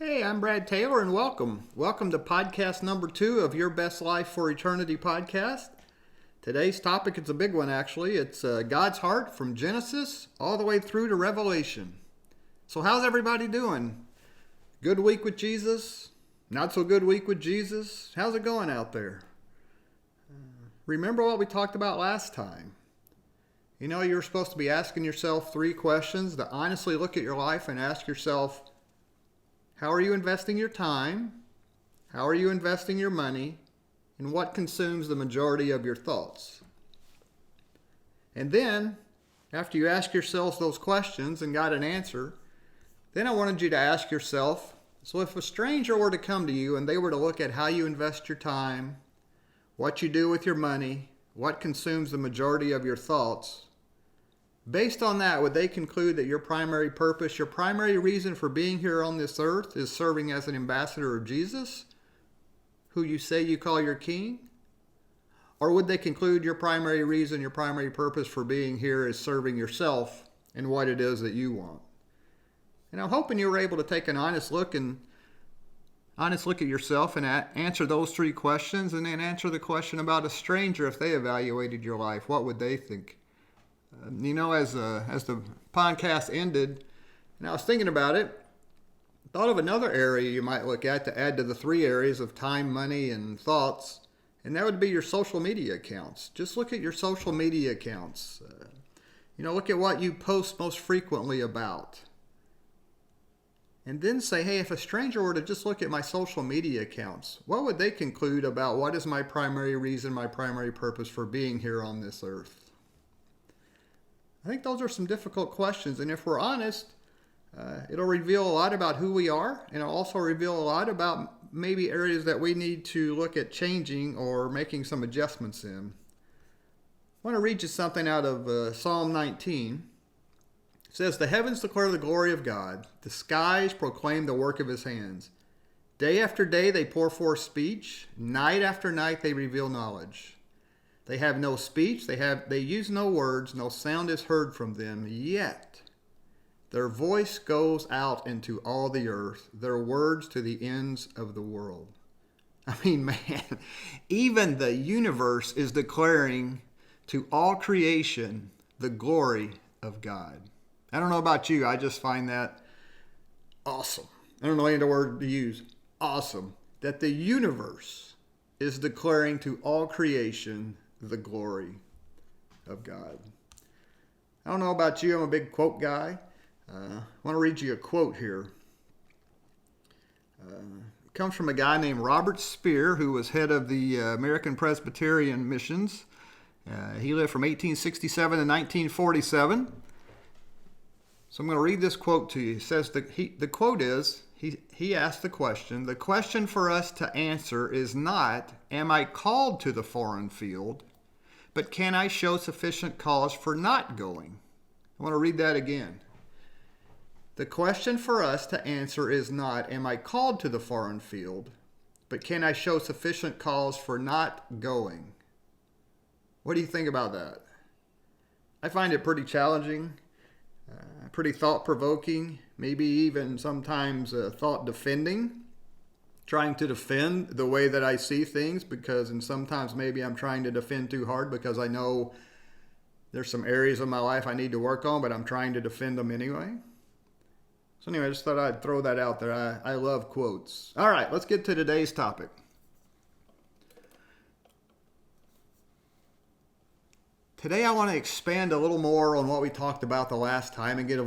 Hey, I'm Brad Taylor, and welcome. Welcome to podcast number 2 of Your Best Life for Eternity podcast. Today's topic is a big one, actually. It's God's heart from Genesis all the way through to Revelation. So, how's everybody doing? Good week with Jesus? Not so good week with Jesus? How's it going out there? Remember what we talked about last time. You know, you're supposed to be asking yourself 3 questions to honestly look at your life and ask yourself, how are you investing your time? How are you investing your money? And what consumes the majority of your thoughts? And then, after you ask yourselves those questions and got an answer, then I wanted you to ask yourself, so if a stranger were to come to you and they were to look at how you invest your time, what you do with your money, what consumes the majority of your thoughts, based on that, would they conclude that your primary purpose, your primary reason for being here on this earth is serving as an ambassador of Jesus, who you say you call your king? Or would they conclude your primary reason, your primary purpose for being here is serving yourself and what it is that you want? And I'm hoping you were able to take an honest look at yourself and answer those 3 questions, and then answer the question about a stranger. If they evaluated your life, what would they think? As the podcast ended, and I was thinking about it, thought of another area you might look at to add to the 3 areas of time, money, and thoughts, and that would be your social media accounts. Just look at your social media accounts. Look at what you post most frequently about. And then say, hey, if a stranger were to just look at my social media accounts, what would they conclude about what is my primary reason, my primary purpose for being here on this earth? I think those are some difficult questions, and if we're honest, it'll reveal a lot about who we are, and it'll also reveal a lot about maybe areas that we need to look at changing or making some adjustments in. I want to read you something out of Psalm 19. It says, "The heavens declare the glory of God. The skies proclaim the work of his hands. Day after day they pour forth speech. Night after night they reveal knowledge. They have no speech, they use no words, no sound is heard from them, yet their voice goes out into all the earth, their words to the ends of the world." I mean, man, even the universe is declaring to all creation the glory of God. I don't know about you, I just find that awesome. I don't know any other word to use. Awesome. That the universe is declaring to all creation the glory of God. I don't know about you, I'm a big quote guy. I want to read you a quote here. It comes from a guy named Robert Speer, who was head of the American Presbyterian Missions. He lived from 1867 to 1947. So I'm going to read this quote to you. He says, the quote is, he asked the question for us to answer is not, am I called to the foreign field, but can I show sufficient cause for not going? I want to read that again. The question for us to answer is not, am I called to the foreign field, but can I show sufficient cause for not going? What do you think about that? I find it pretty challenging, pretty thought-provoking, maybe even sometimes thought-defending. Trying to defend the way that I see things, and sometimes maybe I'm trying to defend too hard because I know there's some areas of my life I need to work on, but I'm trying to defend them anyway. So anyway, I just thought I'd throw that out there. I love quotes. All right, let's get to today's topic. Today I want to expand a little more on what we talked about the last time and get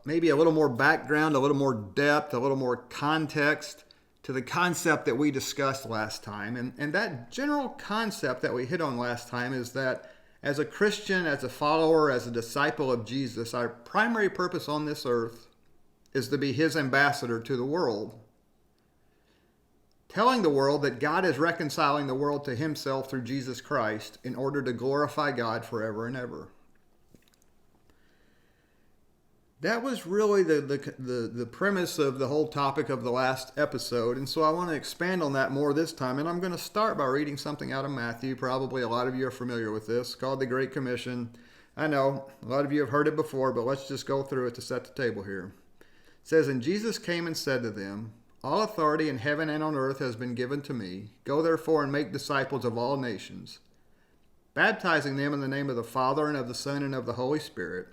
maybe a little more background, a little more depth, a little more context to the concept that we discussed last time. And that general concept that we hit on last time is that as a Christian, as a follower, as a disciple of Jesus, our primary purpose on this earth is to be his ambassador to the world, telling the world that God is reconciling the world to himself through Jesus Christ in order to glorify God forever and ever. That was really the premise of the whole topic of the last episode, and so I want to expand on that more this time, and I'm going to start by reading something out of Matthew. Probably a lot of you are familiar with this, called the Great Commission. I know, a lot of you have heard it before, but let's just go through it to set the table here. It says, "And Jesus came and said to them, All authority in heaven and on earth has been given to me. Go therefore and make disciples of all nations, baptizing them in the name of the Father and of the Son and of the Holy Spirit,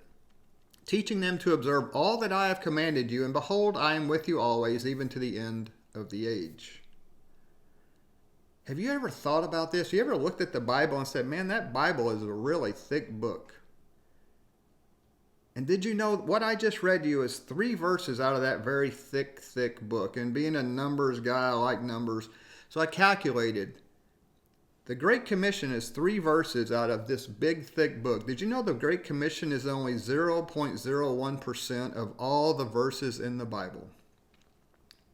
teaching them to observe all that I have commanded you, and behold, I am with you always, even to the end of the age. Have you ever thought about this? You ever looked at the Bible and said, man, that Bible is a really thick book? And did you know what I just read to you is 3 verses out of that very thick book? And being a numbers guy, I like numbers. So I calculated. The Great Commission is 3 verses out of this big, thick book. Did you know the Great Commission is only 0.01% of all the verses in the Bible?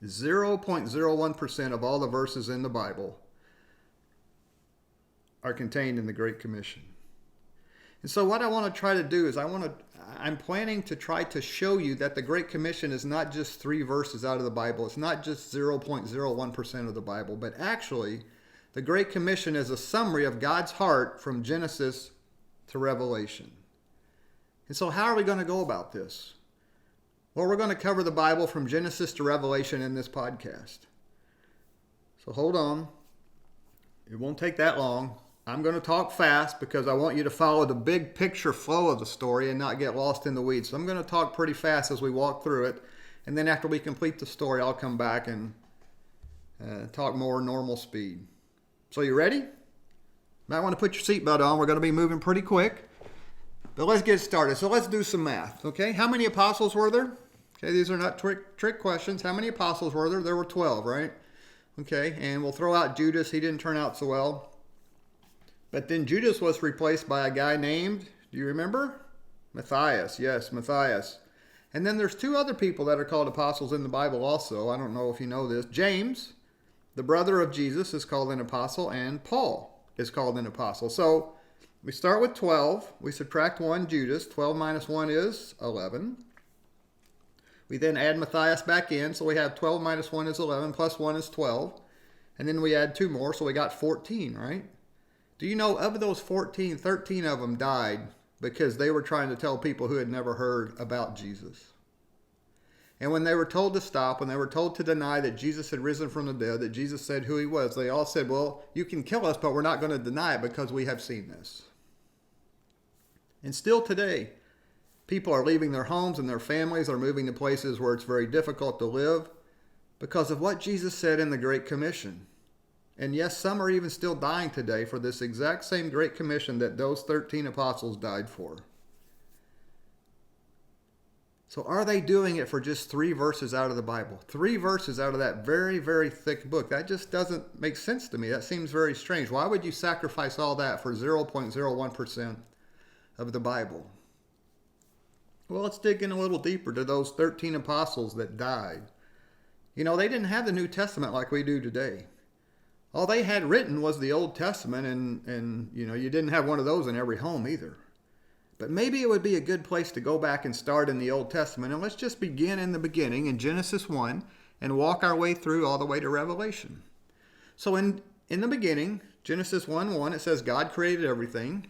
0.01% of all the verses in the Bible are contained in the Great Commission. And so what I want to try to do is I'm planning to try to show you that the Great Commission is not just 3 verses out of the Bible. It's not just 0.01% of the Bible, but actually the Great Commission is a summary of God's heart from Genesis to Revelation. And so how are we going to go about this? Well, we're going to cover the Bible from Genesis to Revelation in this podcast. So hold on. It won't take that long. I'm going to talk fast because I want you to follow the big picture flow of the story and not get lost in the weeds. So I'm going to talk pretty fast as we walk through it. And then after we complete the story, I'll come back and talk more normal speed. So you ready? Might want to put your seatbelt on. We're going to be moving pretty quick. But let's get started. So let's do some math, okay? How many apostles were there? Okay, these are not trick questions. How many apostles were there? There were 12, right? Okay, and we'll throw out Judas. He didn't turn out so well. But then Judas was replaced by a guy named, do you remember? Matthias. Yes, Matthias. And then there's 2 other people that are called apostles in the Bible also. I don't know if you know this. James, the brother of Jesus, is called an apostle, and Paul is called an apostle. So we start with 12. We subtract 1, Judas. 12 minus 1 is 11. We then add Matthias back in. So we have 12 minus 1 is 11, plus 1 is 12. And then we add 2 more, so we got 14, right? Do you know of those 14, 13 of them died because they were trying to tell people who had never heard about Jesus? And when they were told to stop, when they were told to deny that Jesus had risen from the dead, that Jesus said who he was, they all said, well, you can kill us, but we're not going to deny it because we have seen this. And still today, people are leaving their homes and their families are moving to places where it's very difficult to live because of what Jesus said in the Great Commission. And yes, some are even still dying today for this exact same Great Commission that those 13 apostles died for. So are they doing it for just 3 verses out of the Bible? 3 verses out of that very, very thick book. That just doesn't make sense to me. That seems very strange. Why would you sacrifice all that for 0.01% of the Bible? Well, let's dig in a little deeper to those 13 apostles that died. You know, they didn't have the New Testament like we do today. All they had written was the Old Testament, and you know, you didn't have one of those in every home either. But maybe it would be a good place to go back and start in the Old Testament, and let's just begin in the beginning in Genesis 1 and walk our way through all the way to Revelation. So in the beginning, Genesis 1:1, it says God created everything.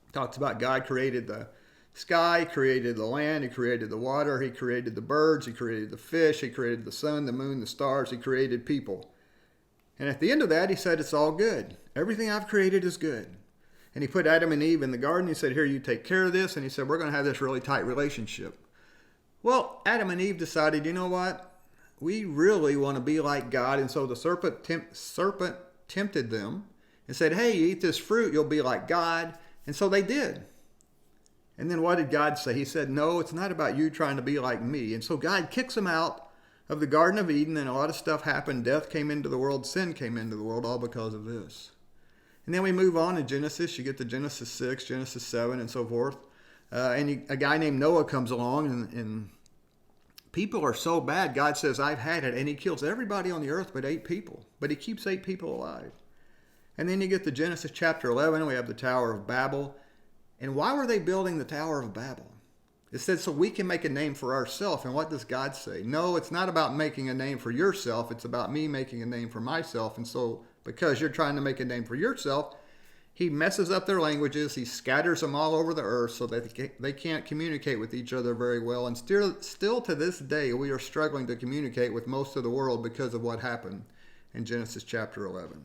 It talks about God created the sky, created the land, he created the water, he created the birds, he created the fish, he created the sun, the moon, the stars, he created people. And at the end of that, he said, it's all good. Everything I've created is good. And he put Adam and Eve in the garden. He said, here, you take care of this. And he said, we're going to have this really tight relationship. Well, Adam and Eve decided, you know what? We really want to be like God. And so the serpent tempted them and said, hey, you eat this fruit, you'll be like God. And so they did. And then what did God say? He said, no, it's not about you trying to be like me. And so God kicks them out of the Garden of Eden, and a lot of stuff happened. Death came into the world, sin came into the world, all because of this. And then we move on in Genesis. You get to Genesis 6, Genesis 7, and so forth. And a guy named Noah comes along, and people are so bad, God says, I've had it. And he kills everybody on the earth but 8 people. But he keeps 8 people alive. And then you get to Genesis chapter 11, and we have the Tower of Babel. And why were they building the Tower of Babel? It said so we can make a name for ourselves. And what does God say? No, it's not about making a name for yourself. It's about me making a name for myself. And so because you're trying to make a name for yourself, He messes up their languages. He scatters them all over the earth so that they can't communicate with each other very well. And still to this day, we are struggling to communicate with most of the world because of what happened in Genesis chapter 11.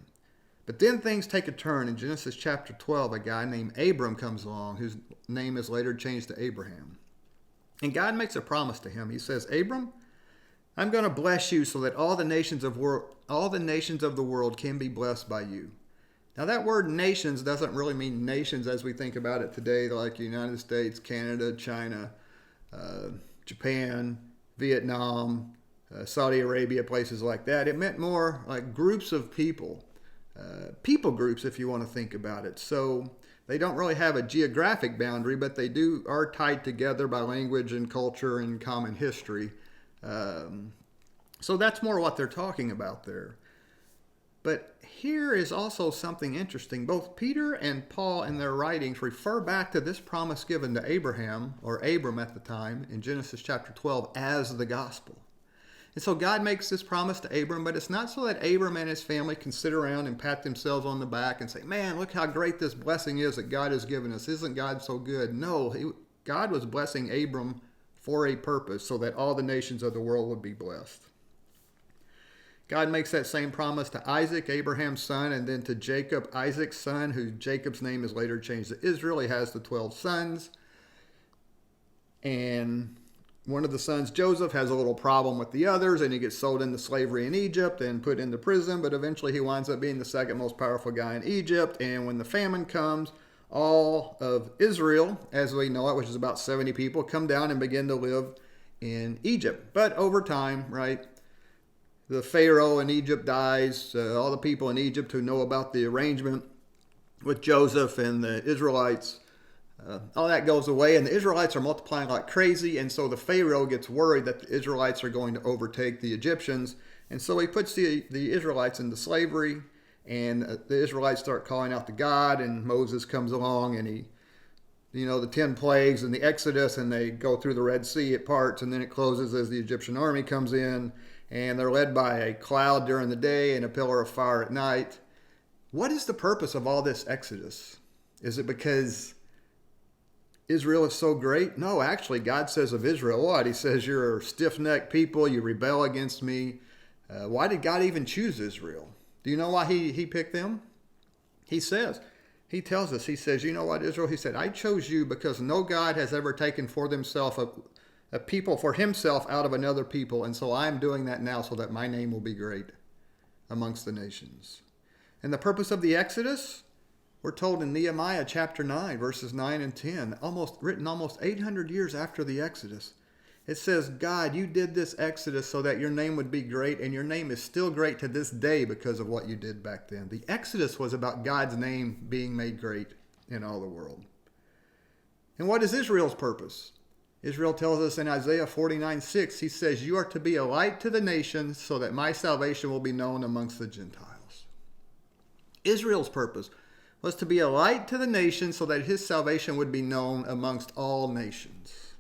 But then things take a turn. In Genesis chapter 12, a guy named Abram comes along, whose name is later changed to Abraham. And God makes a promise to him. He says, Abram, I'm going to bless you so that all the nations of the world can be blessed by you. Now that word nations doesn't really mean nations as we think about it today, like United States, Canada, China, Japan, Vietnam, Saudi Arabia, places like that. It meant more like groups of people, people groups if you want to think about it. So they don't really have a geographic boundary, but they are tied together by language and culture and common history. So that's more what they're talking about there. But here is also something interesting. Both Peter and Paul in their writings refer back to this promise given to Abraham, or Abram at the time, in Genesis chapter 12 as the gospel. And so God makes this promise to Abram, but it's not so that Abram and his family can sit around and pat themselves on the back and say, man, look how great this blessing is that God has given us. Isn't God so good? No, God was blessing Abram for a purpose, so that all the nations of the world would be blessed. God makes that same promise to Isaac, Abraham's son, and then to Jacob, Isaac's son, who Jacob's name is later changed to Israel. He has the 12 sons. And one of the sons, Joseph, has a little problem with the others, and he gets sold into slavery in Egypt and put into prison, but eventually he winds up being the second most powerful guy in Egypt. And when the famine comes, all of Israel, as we know it, which is about 70 people, come down and begin to live in Egypt. But over time, right, the Pharaoh in Egypt dies. All the people in Egypt who know about the arrangement with Joseph and the Israelites, all that goes away, and the Israelites are multiplying like crazy, and so the Pharaoh gets worried that the Israelites are going to overtake the Egyptians, and so he puts the Israelites into slavery, and the Israelites start calling out to God, and Moses comes along, and the 10 plagues and the Exodus, and they go through the Red Sea, it parts, and then it closes as the Egyptian army comes in, and they're led by a cloud during the day and a pillar of fire at night. What is the purpose of all this Exodus? Is it because Israel is so great? No, actually, God says of Israel what? He says, you're a stiff-necked people, you rebel against me. Why did God even choose Israel? Do you know why he picked them? He tells us, he says, you know what, Israel? He said, I chose you because no God has ever taken for themselves a people for himself out of another people, and so I am doing that now so that my name will be great amongst the nations. And the purpose of the Exodus, we're told in Nehemiah chapter 9, verses 9 and 10, written almost 800 years after the Exodus. It says, God, you did this Exodus so that your name would be great, and your name is still great to this day because of what you did back then. The Exodus was about God's name being made great in all the world. And what is Israel's purpose? Israel tells us in Isaiah 49:6, he says, you are to be a light to the nations so that my salvation will be known amongst the Gentiles. Israel's purpose was to be a light to the nations so that his salvation would be known amongst all nations.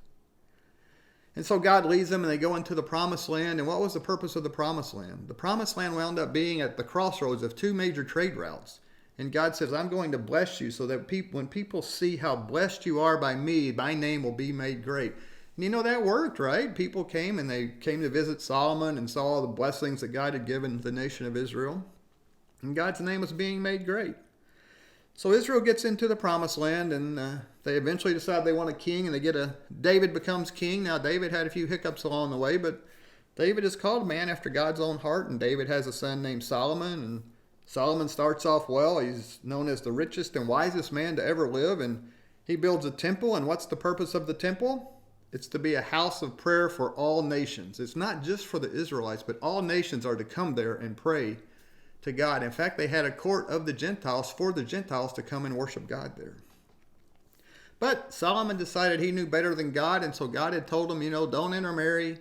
And so God leads them and they go into the promised land. And what was the purpose of the promised land? The promised land wound up being at the crossroads of two major trade routes. And God says, I'm going to bless you so that when people see how blessed you are by me, my name will be made great. And that worked, right? People came and they came to visit Solomon and saw all the blessings that God had given the nation of Israel. And God's name was being made great. So Israel gets into the promised land, and they eventually decide they want a king, and David becomes king. Now, David had a few hiccups along the way, but David is called a man after God's own heart, and David has a son named Solomon, and Solomon starts off well. He's known as the richest and wisest man to ever live, and he builds a temple. And what's the purpose of the temple? It's to be a house of prayer for all nations. It's not just for the Israelites, but all nations are to come there and pray to God. In fact, they had a court of the Gentiles for the Gentiles to come and worship God there. But Solomon decided he knew better than God, and so God had told him, don't intermarry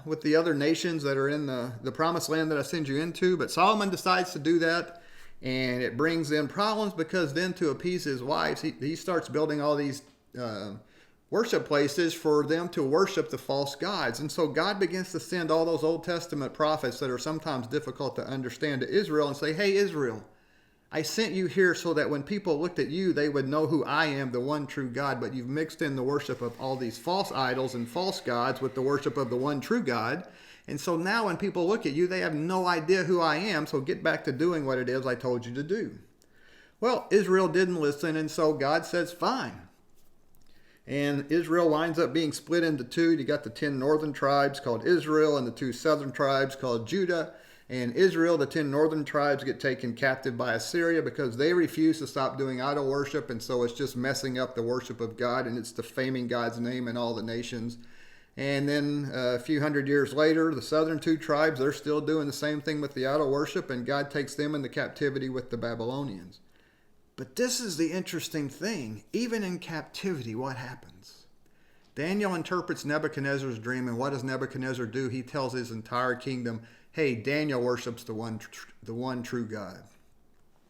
with the other nations that are in the promised land that I send you into. But Solomon decides to do that, and it brings in problems because then to appease his wives, he starts building all these worship places for them to worship the false gods. And so God begins to send all those Old Testament prophets that are sometimes difficult to understand to Israel and say, hey, Israel, I sent you here so that when people looked at you, they would know who I am, the one true God. But you've mixed in the worship of all these false idols and false gods with the worship of the one true God. And so now when people look at you, they have no idea who I am. So get back to doing what it is I told you to do. Well, Israel didn't listen, and so God says, fine. And Israel winds up being split into two. You got the 10 northern tribes called Israel and the 2 southern tribes called Judah. And Israel, the 10 northern tribes, get taken captive by Assyria because they refuse to stop doing idol worship. And so it's just messing up the worship of God, and it's defaming God's name in all the nations. And then a few hundred years later, the southern 2 tribes, they're still doing the same thing with the idol worship, and God takes them into captivity with the Babylonians. But this is the interesting thing. Even in captivity, what happens? Daniel interprets Nebuchadnezzar's dream, and what does Nebuchadnezzar do? He tells his entire kingdom, hey, Daniel worships the one true God.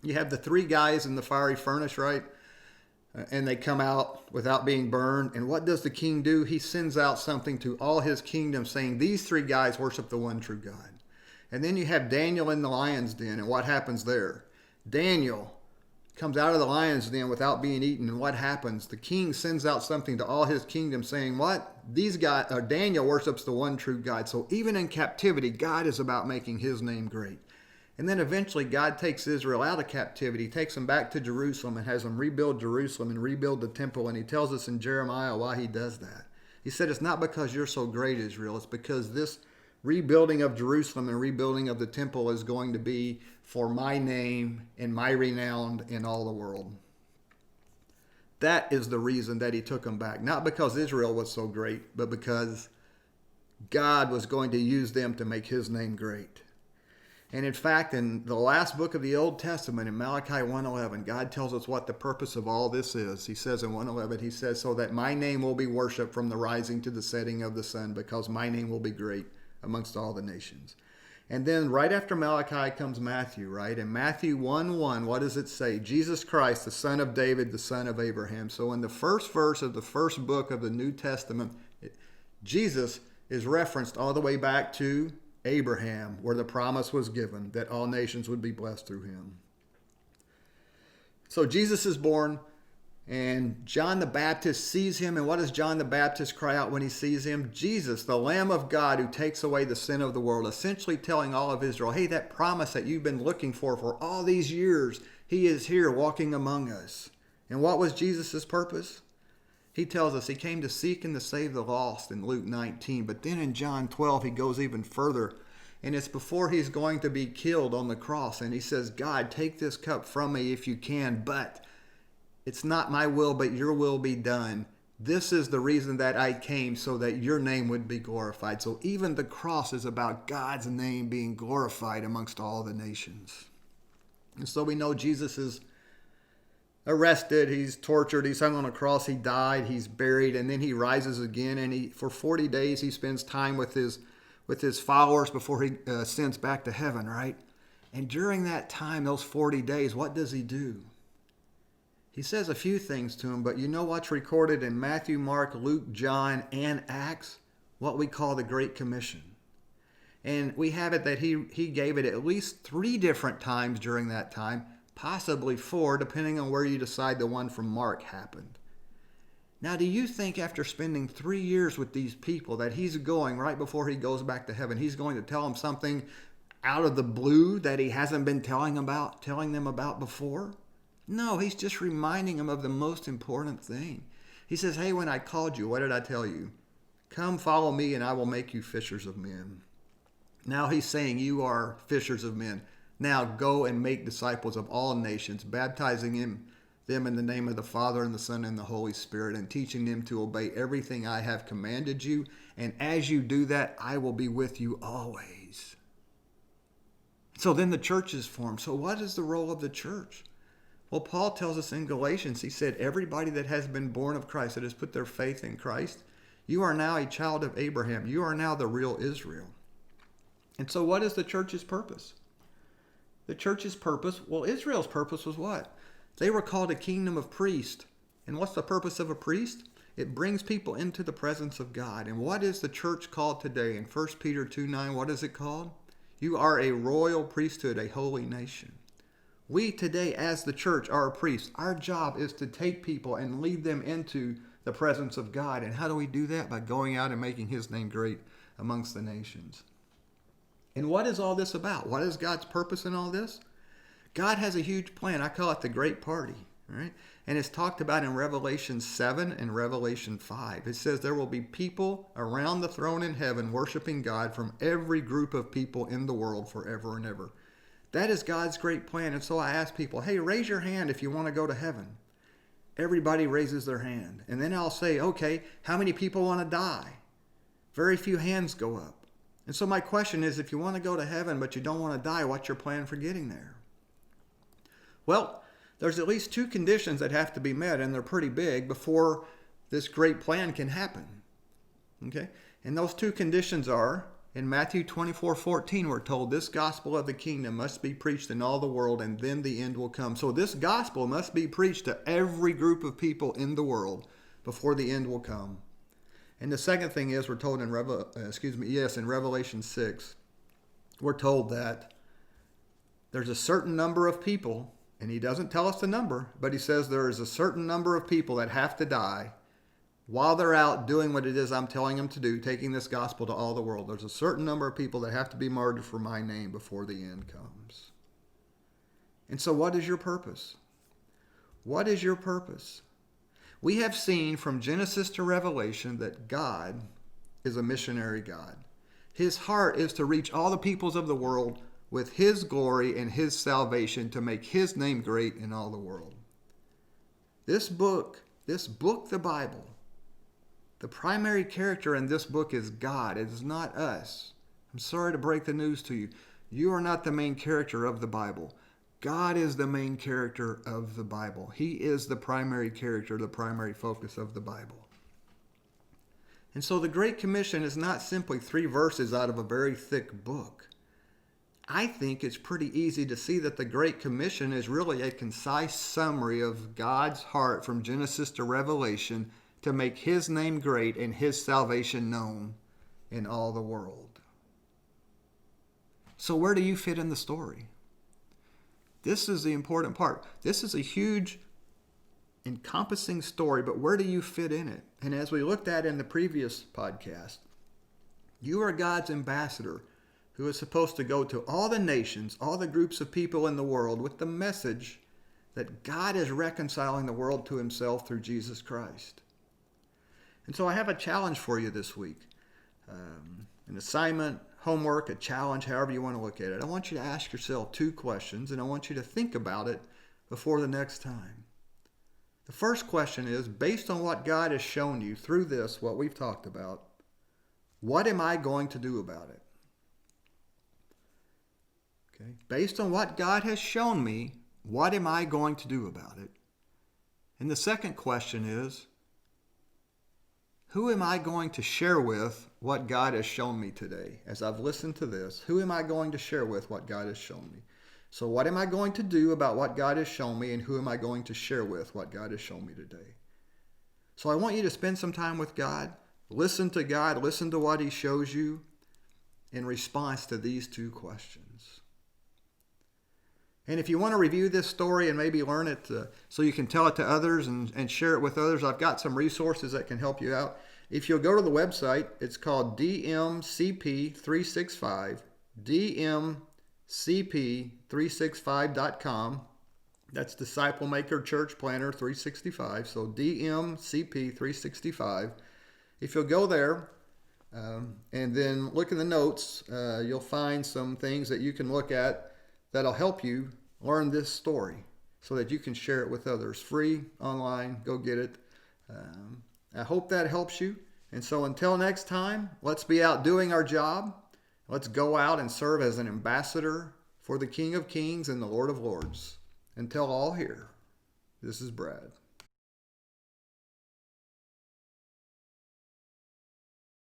You have the 3 guys in the fiery furnace, right? And they come out without being burned. And what does the king do? He sends out something to all his kingdom saying, these 3 guys worship the one true God. And then you have Daniel in the lion's den, and what happens there? Daniel comes out of the lion's den without being eaten, and what happens? The king sends out something to all his kingdom saying, what? These guys, Daniel worships the one true God. So even in captivity, God is about making his name great. And then eventually God takes Israel out of captivity, takes them back to Jerusalem and has them rebuild Jerusalem and rebuild the temple. And he tells us in Jeremiah why he does that. He said, it's not because you're so great, Israel. It's because this rebuilding of Jerusalem and rebuilding of the temple is going to be for my name and my renown in all the world. That is the reason that he took them back. Not because Israel was so great, but because God was going to use them to make his name great. And in fact, in the last book of the Old Testament, in Malachi 1:11, God tells us what the purpose of all this is. He says in 1:11, he says, so that my name will be worshipped from the rising to the setting of the sun, because my name will be great amongst all the nations. And then right after Malachi comes Matthew, right? In Matthew 1:1, what does it say? Jesus Christ, the son of David, the son of Abraham. So in the first verse of the first book of the New Testament, Jesus is referenced all the way back to Abraham, where the promise was given that all nations would be blessed through him. So Jesus is born, and John the Baptist sees him. And what does John the Baptist cry out when he sees him? Jesus, the Lamb of God who takes away the sin of the world, essentially telling all of Israel, hey, that promise that you've been looking for all these years, he is here walking among us. And what was Jesus' purpose? He tells us he came to seek and to save the lost in Luke 19. But then in John 12, he goes even further. And it's before he's going to be killed on the cross. And he says, God, take this cup from me if you can, but it's not my will, but your will be done. This is the reason that I came, so that your name would be glorified. So even the cross is about God's name being glorified amongst all the nations. And so we know Jesus is arrested, he's tortured, he's hung on a cross, he died, he's buried, and then he rises again. And for 40 days he spends time with his followers before he ascends back to heaven, right? And during that time, those 40 days, what does he do? He says a few things to him, but you know what's recorded in Matthew, Mark, Luke, John, and Acts? What we call the Great Commission. And we have it that he gave it at least 3 different times during that time, possibly 4, depending on where you decide the one from Mark happened. Now, do you think after spending 3 years with these people that he's going, right before he goes back to heaven, he's going to tell them something out of the blue that he hasn't been telling them about before? No, he's just reminding them of the most important thing. He says, hey, when I called you, what did I tell you? Come follow me and I will make you fishers of men. Now he's saying you are fishers of men. Now go and make disciples of all nations, baptizing them in the name of the Father and the Son and the Holy Spirit, and teaching them to obey everything I have commanded you. And as you do that, I will be with you always. So then the church is formed. So what is the role of the church? Well, Paul tells us in Galatians, he said, everybody that has been born of Christ, that has put their faith in Christ, you are now a child of Abraham. You are now the real Israel. And so what is the church's purpose? The church's purpose, well, Israel's purpose was what? They were called a kingdom of priests. And what's the purpose of a priest? It brings people into the presence of God. And what is the church called today? In 1 Peter 2:9, what is it called? You are a royal priesthood, a holy nation. We today, as the church, are priests. Our job is to take people and lead them into the presence of God. And how do we do that? By going out and making his name great amongst the nations. And what is all this about? What is God's purpose in all this? God has a huge plan. I call it the Great Party. Right? And it's talked about in Revelation 7 and Revelation 5. It says there will be people around the throne in heaven worshiping God from every group of people in the world forever and ever. That is God's great plan. And so I ask people, hey, raise your hand if you want to go to heaven. Everybody raises their hand. And then I'll say, okay, how many people want to die? Very few hands go up. And so my question is, if you want to go to heaven but you don't want to die, what's your plan for getting there? Well, there's at least two conditions that have to be met, and they're pretty big, before this great plan can happen. Okay? And those two conditions are, in Matthew 24:14, we're told this gospel of the kingdom must be preached in all the world, and then the end will come. So this gospel must be preached to every group of people in the world before the end will come. And the second thing is, we're told in Revelation 6, we're told that there's a certain number of people. And he doesn't tell us the number, but he says there is a certain number of people that have to die while they're out doing what it is I'm telling them to do, taking this gospel to all the world. There's a certain number of people that have to be martyred for my name before the end comes. And so what is your purpose? What is your purpose? We have seen from Genesis to Revelation that God is a missionary God. His heart is to reach all the peoples of the world with his glory and his salvation, to make his name great in all the world. This book, the Bible, the primary character in this book is God. It is not us. I'm sorry to break the news to you. You are not the main character of the Bible. God is the main character of the Bible. He is the primary character, the primary focus of the Bible. And so the Great Commission is not simply 3 verses out of a very thick book. I think it's pretty easy to see that the Great Commission is really a concise summary of God's heart from Genesis to Revelation to make his name great and his salvation known in all the world. So where do you fit in the story? This is the important part. This is a huge, encompassing story, but where do you fit in it? And as we looked at in the previous podcast, you are God's ambassador who is supposed to go to all the nations, all the groups of people in the world with the message that God is reconciling the world to himself through Jesus Christ. And so I have a challenge for you this week. An assignment, homework, a challenge, however you want to look at it. I want you to ask yourself 2 questions, and I want you to think about it before the next time. The first question is, based on what God has shown you through this, what we've talked about, what am I going to do about it? Okay. Based on what God has shown me, what am I going to do about it? And the second question is, who am I going to share with what God has shown me today? As I've listened to this, who am I going to share with what God has shown me? So what am I going to do about what God has shown me, and who am I going to share with what God has shown me today? So I want you to spend some time with God, listen to God, listen to what he shows you in response to these 2 questions. And if you want to review this story and maybe learn it so you can tell it to others and share it with others, I've got some resources that can help you out. If you'll go to the website, it's called DMCP365, DMCP365.com. That's Disciple Maker Church Planner 365, so DMCP365. If you'll go there and then look in the notes, you'll find some things that you can look at that'll help you learn this story so that you can share it with others. Free, online, go get it. I hope that helps you. And so until next time, let's be out doing our job. Let's go out and serve as an ambassador for the King of Kings and the Lord of Lords. Until all here, this is Brad.